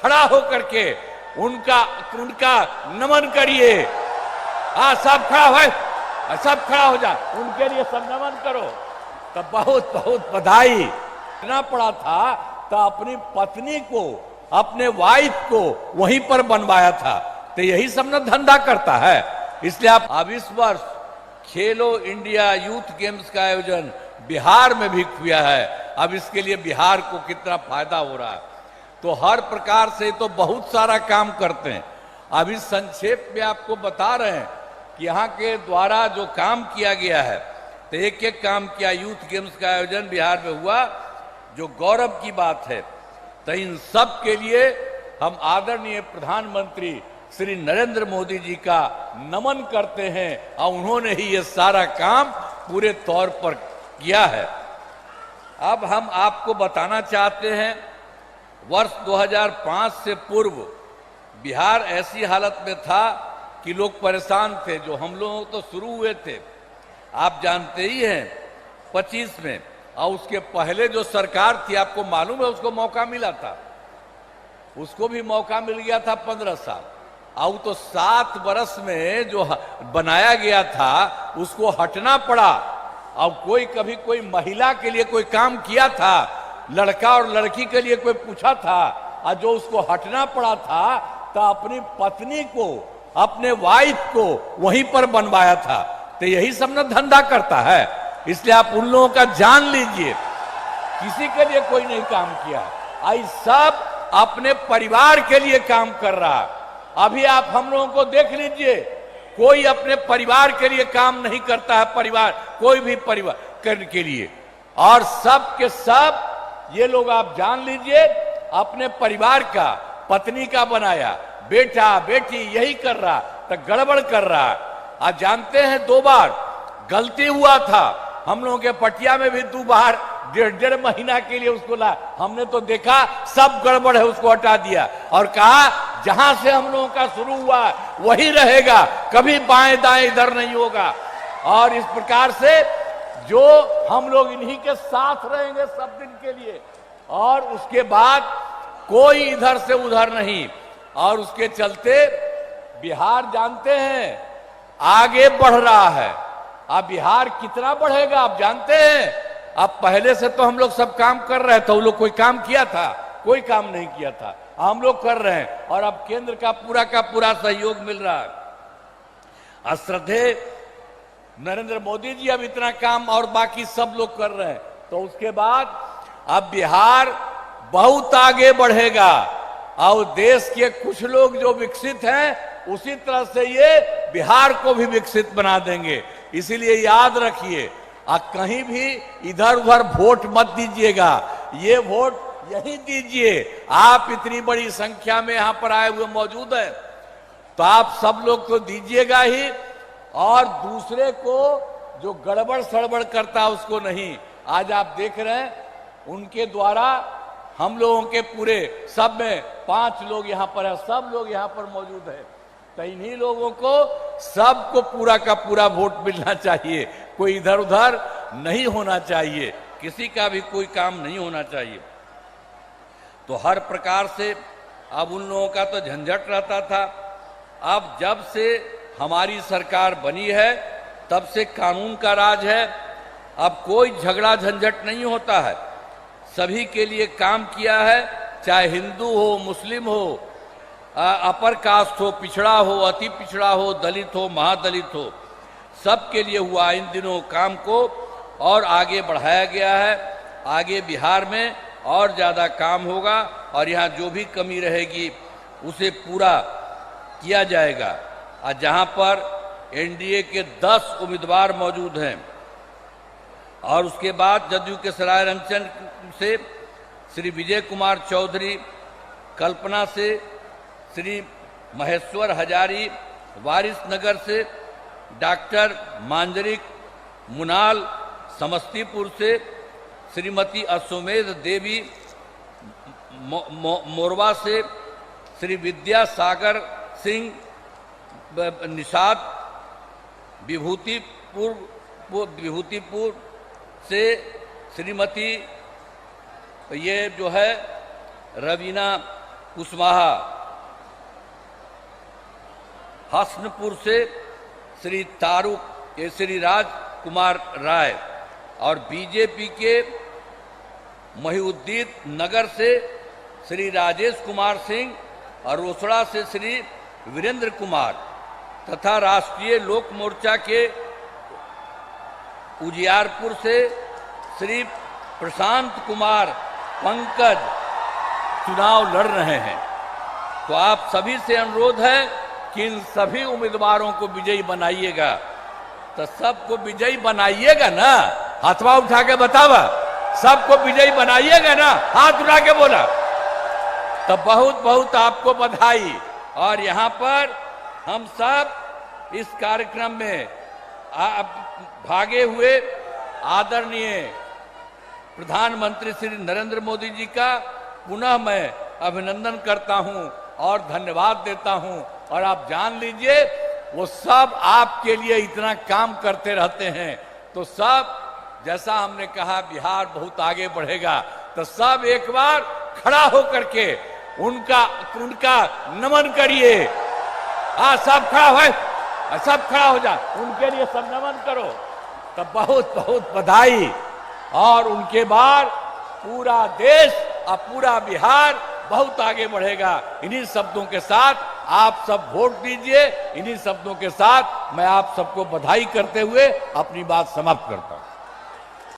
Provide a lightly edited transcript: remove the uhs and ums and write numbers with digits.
खड़ा होकर के उनका नमन करिए। सब खड़ा हो, सब खड़ा हो जा, उनके लिए सब नमन करो। तो बहुत बहुत बधाई देना पड़ा था, तो अपनी पत्नी को, अपने वाइफ को वहीं पर बनवाया था। तो यही सब ना धंधा करता है। इसलिए आप अब इस वर्ष खेलो इंडिया यूथ गेम्स का आयोजन बिहार में भी किया है। अब इसके लिए बिहार को कितना फायदा हो रहा है, तो हर प्रकार से तो बहुत सारा काम करते हैं। अभी संक्षेप में आपको बता रहे हैं कि यहाँ के द्वारा जो काम किया गया है, तो एक एक काम किया। यूथ गेम्स का आयोजन बिहार में हुआ, जो गौरव की बात है। तो इन सब के लिए हम आदरणीय प्रधानमंत्री श्री नरेंद्र मोदी जी का नमन करते हैं, और उन्होंने ही ये सारा काम पूरे तौर पर किया है। अब हम आपको बताना चाहते हैं, वर्ष 2005 से पूर्व बिहार ऐसी हालत में था कि लोग परेशान थे। जो हम लोग तो शुरू हुए थे, आप जानते ही हैं, 25 में, और उसके पहले जो सरकार थी, आपको मालूम है, उसको मौका मिला था। उसको भी मौका मिल गया था 15 साल, और तो 7 वर्ष में जो बनाया गया था उसको हटना पड़ा। और कभी कोई महिला के लिए कोई काम किया था, लड़का और लड़की के लिए कोई पूछा था, और जो उसको हटना पड़ा था, तो अपनी पत्नी को, अपने वाइफ को वहीं पर बनवाया था। तो यही सब ना धंधा करता है। इसलिए आप उन लोगों का जान लीजिए, किसी के लिए कोई नहीं काम किया, आई सब अपने परिवार के लिए काम कर रहा है। अभी आप हम लोगों को देख लीजिए, कोई अपने परिवार के लिए काम नहीं करता है, परिवार कोई भी परिवार करने के लिए। और सब के सब ये लोग आप जान लीजिए, अपने परिवार का, पत्नी का बनाया, बेटा बेटी यही कर रहा, तो गड़बड़ कर रहा। आज जानते हैं 2 बार गलती हुआ था। हम लोगों के पटिया में भी 2 बार 1.5 महीना के लिए उसको ला, हमने तो देखा सब गड़बड़ है, उसको हटा दिया और कहा जहां से हम लोगों का शुरू हुआ वही रहेगा, कभी बाएं दाएं इधर नहीं होगा। और इस प्रकार से जो हम लोग इन्हीं के साथ रहेंगे सब दिन के लिए, और उसके बाद कोई इधर से उधर नहीं। और उसके चलते बिहार जानते हैं आगे बढ़ रहा है। अब बिहार कितना बढ़ेगा आप जानते हैं। अब पहले से तो हम लोग सब काम कर रहे थे, वो लोग कोई काम किया था? कोई काम नहीं किया था। हम लोग कर रहे हैं, और अब केंद्र का पूरा सहयोग मिल रहा है। श्रद्धेय नरेंद्र मोदी जी अब इतना काम और बाकी सब लोग कर रहे हैं, तो उसके बाद अब बिहार बहुत आगे बढ़ेगा। और देश के कुछ लोग जो विकसित हैं, उसी तरह से ये बिहार को भी विकसित बना देंगे। इसीलिए याद रखिए, कहीं भी इधर उधर वोट मत दीजिएगा, ये वोट यही दीजिए। आप इतनी बड़ी संख्या में यहां पर आए हुए मौजूद हैं, तो आप सब लोग तो दीजिएगा ही, और दूसरे को जो गड़बड़ सड़बड़ करता उसको नहीं। आज आप देख रहे हैं, उनके द्वारा हम लोगों के पूरे सब में 5 लोग यहां पर है, सब लोग यहां पर मौजूद है। तो इन्हीं लोगों को सबको पूरा का पूरा वोट मिलना चाहिए, कोई इधर उधर नहीं होना चाहिए, किसी का भी कोई काम नहीं होना चाहिए। तो हर प्रकार से अब उन लोगों का तो झंझट रहता था। अब जब से हमारी सरकार बनी है, तब से कानून का राज है। अब कोई झगड़ा झंझट नहीं होता है, सभी के लिए काम किया है, चाहे हिंदू हो, मुस्लिम हो, अपर कास्ट हो, पिछड़ा हो, अति पिछड़ा हो, दलित हो, महादलित हो, सबके लिए हुआ इन दिनों काम को, और आगे बढ़ाया गया है। आगे बिहार में और ज़्यादा काम होगा, और यहाँ जो भी कमी रहेगी उसे पूरा किया जाएगा। और जहाँ पर एनडीए के 10 उम्मीदवार मौजूद हैं, और उसके बाद जदयू के सरायरंजन से श्री विजय कुमार चौधरी, कल्पना से श्री महेश्वर हजारी, वारिसनगर से डॉक्टर मांजरिक मुनाल, समस्तीपुर से श्रीमती अश्वमेध देवी, मोरवा से श्री विद्यासागर सिंह, निषाद, विभूतिपुर से श्रीमती ये जो है रवीना कुशवाहा, हसनपुर से श्री तारुक श्री राज कुमार राय और बीजेपी के महिउद्दीन नगर से श्री राजेश कुमार सिंह और रोसड़ा से श्री वीरेंद्र कुमार तथा राष्ट्रीय लोक मोर्चा के उजियारपुर से श्री प्रशांत कुमार पंकज चुनाव लड़ रहे हैं। तो आप सभी से अनुरोध है कि इन सभी उम्मीदवारों को विजयी बनाइएगा। तो सबको विजयी बनाइएगा ना, हाथवा उठा के बतावा, सबको विजयी बनाइएगा ना, हाथ उठा के बोला। तो बहुत बहुत आपको बधाई। और यहाँ पर हम सब इस कार्यक्रम में भागे हुए आदरणीय प्रधानमंत्री श्री नरेंद्र मोदी जी का पुनः मैं अभिनंदन करता हूं और धन्यवाद देता हूं। और आप जान लीजिए वो सब आपके लिए इतना काम करते रहते हैं। तो सब, जैसा हमने कहा बिहार बहुत आगे बढ़ेगा, तो सब एक बार खड़ा होकर के उनका नमन करिए। सब खड़ा हो, सब खड़ा हो जा, उनके लिए सब नमन करो। तो बहुत बहुत बधाई। और उनके बाद पूरा देश और पूरा बिहार बहुत आगे बढ़ेगा। इन्हीं शब्दों के साथ आप सब वोट दीजिए। इन्हीं शब्दों के साथ मैं आप सबको बधाई करते हुए अपनी बात समाप्त करता हूं।